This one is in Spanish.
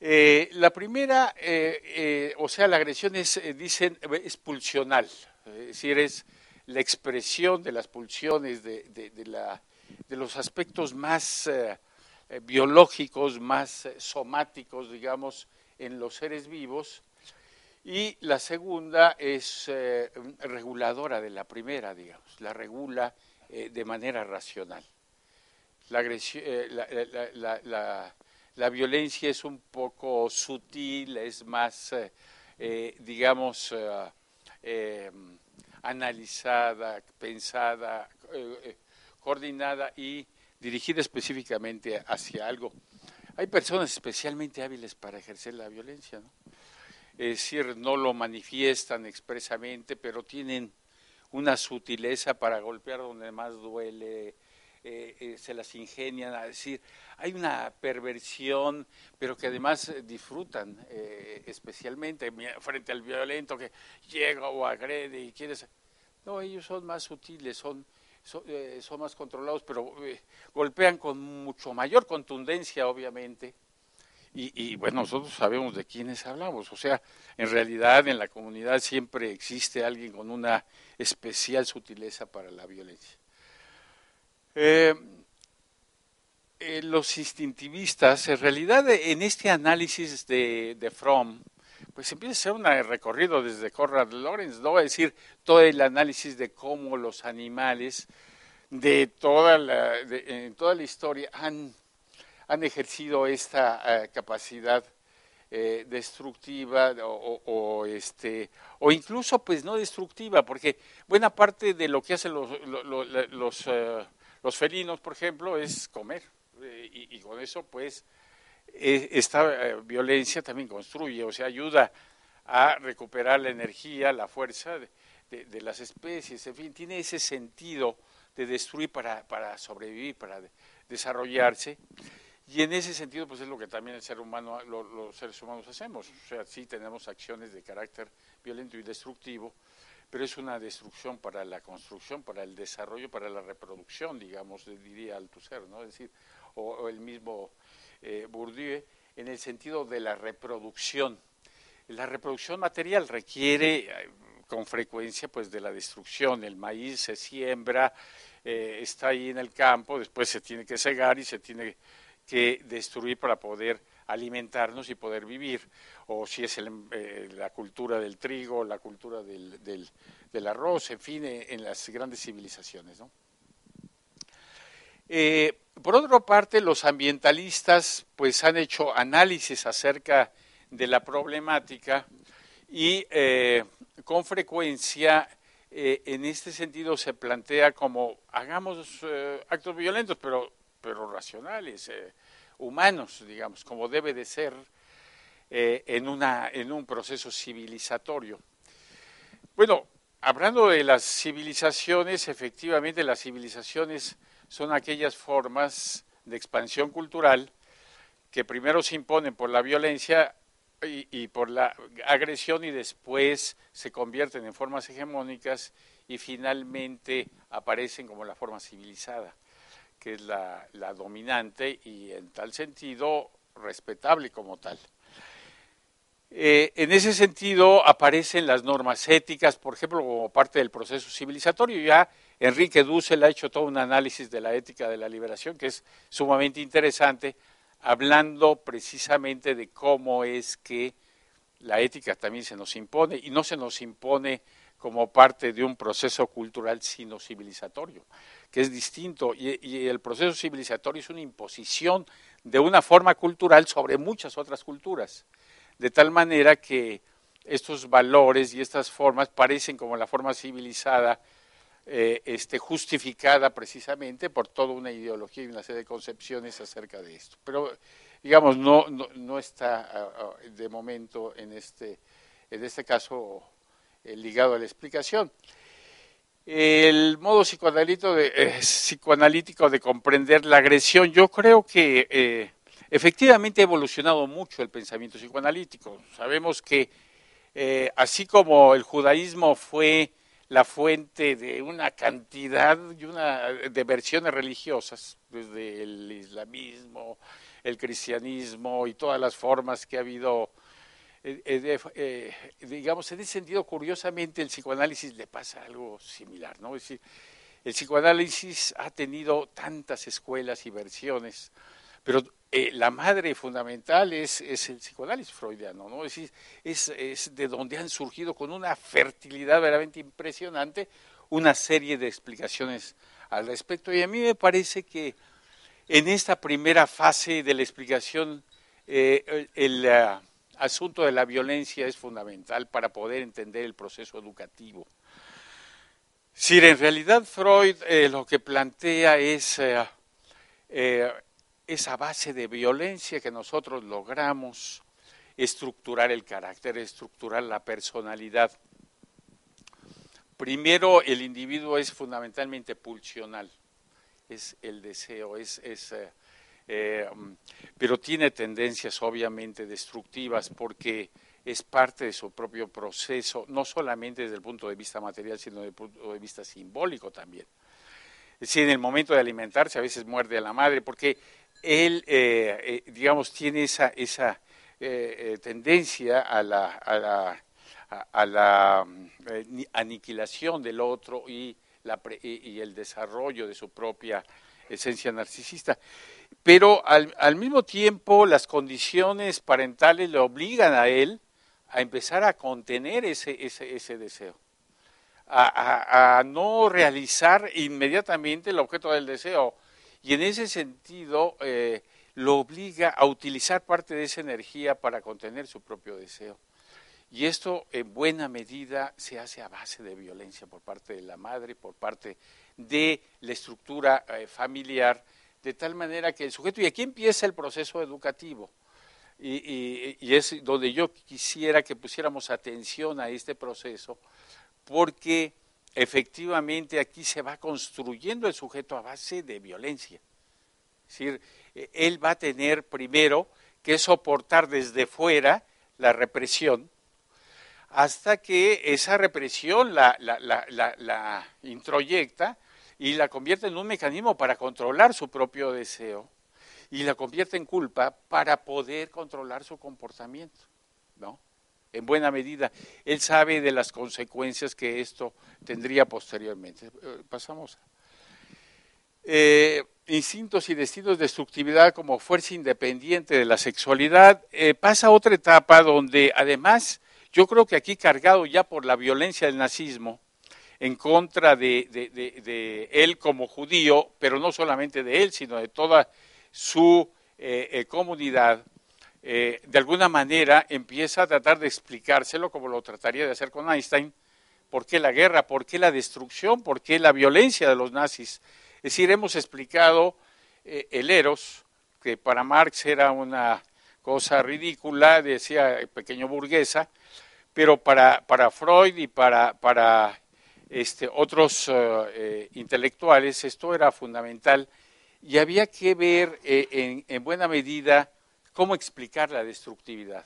La primera, o sea, la agresión es, dicen, es pulsional, es decir, es la expresión de las pulsiones, de los aspectos más biológicos, más somáticos, digamos, en los seres vivos. Y la segunda es reguladora de la primera, digamos, la regula de manera racional. La, agresión, la violencia es un poco sutil, es más, digamos, eh, analizada, pensada, coordinada y dirigida específicamente hacia algo. Hay personas especialmente hábiles para ejercer la violencia, ¿no? Es decir, no lo manifiestan expresamente, pero tienen una sutileza para golpear donde más duele, se las ingenian a decir, hay una perversión, pero que además disfrutan especialmente frente al violento que llega o agrede y quieres... No, ellos son más sutiles, son más controlados, pero golpean con mucho mayor contundencia, obviamente. Y bueno, nosotros sabemos de quiénes hablamos. O sea, en realidad en la comunidad siempre existe alguien con una especial sutileza para la violencia. Eh, los instintivistas, en realidad en este análisis de Fromm, pues empieza a ser un recorrido desde Konrad Lorenz, ¿no? Es decir, todo el análisis de cómo los animales en toda la historia han ejercido esta capacidad destructiva o incluso pues no destructiva, porque buena parte de lo que hacen los felinos, por ejemplo, es comer, y con eso pues esta violencia también construye, o sea, ayuda a recuperar la energía, la fuerza de las especies, en fin, tiene ese sentido de destruir para sobrevivir, para desarrollarse. Y en ese sentido, pues es lo que también el ser humano, los seres humanos hacemos. O sea, sí tenemos acciones de carácter violento y destructivo, pero es una destrucción para la construcción, para el desarrollo, para la reproducción, digamos, diría Althusser, ¿no? Es decir, o el mismo Bourdieu, en el sentido de la reproducción. La reproducción material requiere con frecuencia pues de la destrucción. El maíz se siembra, está ahí en el campo, después se tiene que cegar y se tiene que destruir para poder alimentarnos y poder vivir, o si es la cultura del trigo, la cultura del arroz, en fin, en las grandes civilizaciones, ¿no? Por otra parte, los ambientalistas pues han hecho análisis acerca de la problemática y con frecuencia en este sentido se plantea como hagamos actos violentos, pero racionales, humanos, digamos, como debe de ser en un proceso civilizatorio. Bueno, hablando de las civilizaciones, efectivamente las civilizaciones son aquellas formas de expansión cultural que primero se imponen por la violencia y por la agresión y después se convierten en formas hegemónicas y finalmente aparecen como la forma civilizada, que es la dominante y en tal sentido respetable como tal. En ese sentido aparecen las normas éticas, por ejemplo, como parte del proceso civilizatorio. Ya Enrique Dussel ha hecho todo un análisis de la ética de la liberación que es sumamente interesante, hablando precisamente de cómo es que la ética también se nos impone, y no se nos impone como parte de un proceso cultural, sino civilizatorio, que es distinto, y el proceso civilizatorio es una imposición de una forma cultural sobre muchas otras culturas, de tal manera que estos valores y estas formas parecen como la forma civilizada, justificada precisamente por toda una ideología y una serie de concepciones acerca de esto. Pero, digamos, no está de momento en este caso ligado a la explicación. El modo psicoanalítico de comprender la agresión, yo creo que efectivamente ha evolucionado mucho el pensamiento psicoanalítico. Sabemos que así como el judaísmo fue la fuente de una cantidad de versiones religiosas, desde el islamismo, el cristianismo y todas las formas que ha habido, digamos, en ese sentido, curiosamente, el psicoanálisis le pasa algo similar, ¿no? Es decir, el psicoanálisis ha tenido tantas escuelas y versiones, pero la madre fundamental es el psicoanálisis freudiano, ¿no? Es decir, es de donde han surgido con una fertilidad verdaderamente impresionante una serie de explicaciones al respecto. Y a mí me parece que en esta primera fase de la explicación, el asunto de la violencia es fundamental para poder entender el proceso educativo. Sí, en realidad Freud lo que plantea es esa base de violencia que nosotros logramos estructurar el carácter, estructurar la personalidad. Primero, el individuo es fundamentalmente pulsional, es el deseo, pero tiene tendencias obviamente destructivas porque es parte de su propio proceso, no solamente desde el punto de vista material, sino desde el punto de vista simbólico también. Es decir, en el momento de alimentarse a veces muerde a la madre porque él, digamos, tiene esa tendencia a la aniquilación del otro y el desarrollo de su propia esencia narcisista. Pero al mismo tiempo las condiciones parentales le obligan a él a empezar a contener ese deseo, a no realizar inmediatamente el objeto del deseo. Y en ese sentido lo obliga a utilizar parte de esa energía para contener su propio deseo. Y esto en buena medida se hace a base de violencia por parte de la madre, por parte de la estructura familiar, de tal manera que el sujeto, y aquí empieza el proceso educativo, y es donde yo quisiera que pusiéramos atención a este proceso, porque efectivamente aquí se va construyendo el sujeto a base de violencia. Es decir, él va a tener primero que soportar desde fuera la represión, hasta que esa represión la introyecta y la convierte en un mecanismo para controlar su propio deseo y la convierte en culpa para poder controlar su comportamiento, ¿no? En buena medida, él sabe de las consecuencias que esto tendría posteriormente. Pasamos. Instintos y destinos de destructividad como fuerza independiente de la sexualidad, pasa a otra etapa donde además, yo creo que aquí cargado ya por la violencia del nazismo, en contra de él como judío, pero no solamente de él, sino de toda su comunidad, de alguna manera empieza a tratar de explicárselo, como lo trataría de hacer con Einstein, por qué la guerra, por qué la destrucción, por qué la violencia de los nazis. Es decir, hemos explicado el Eros, que para Marx era una cosa ridícula, decía pequeño burguesa, pero para Freud y para otros intelectuales esto era fundamental y había que ver en buena medida cómo explicar la destructividad.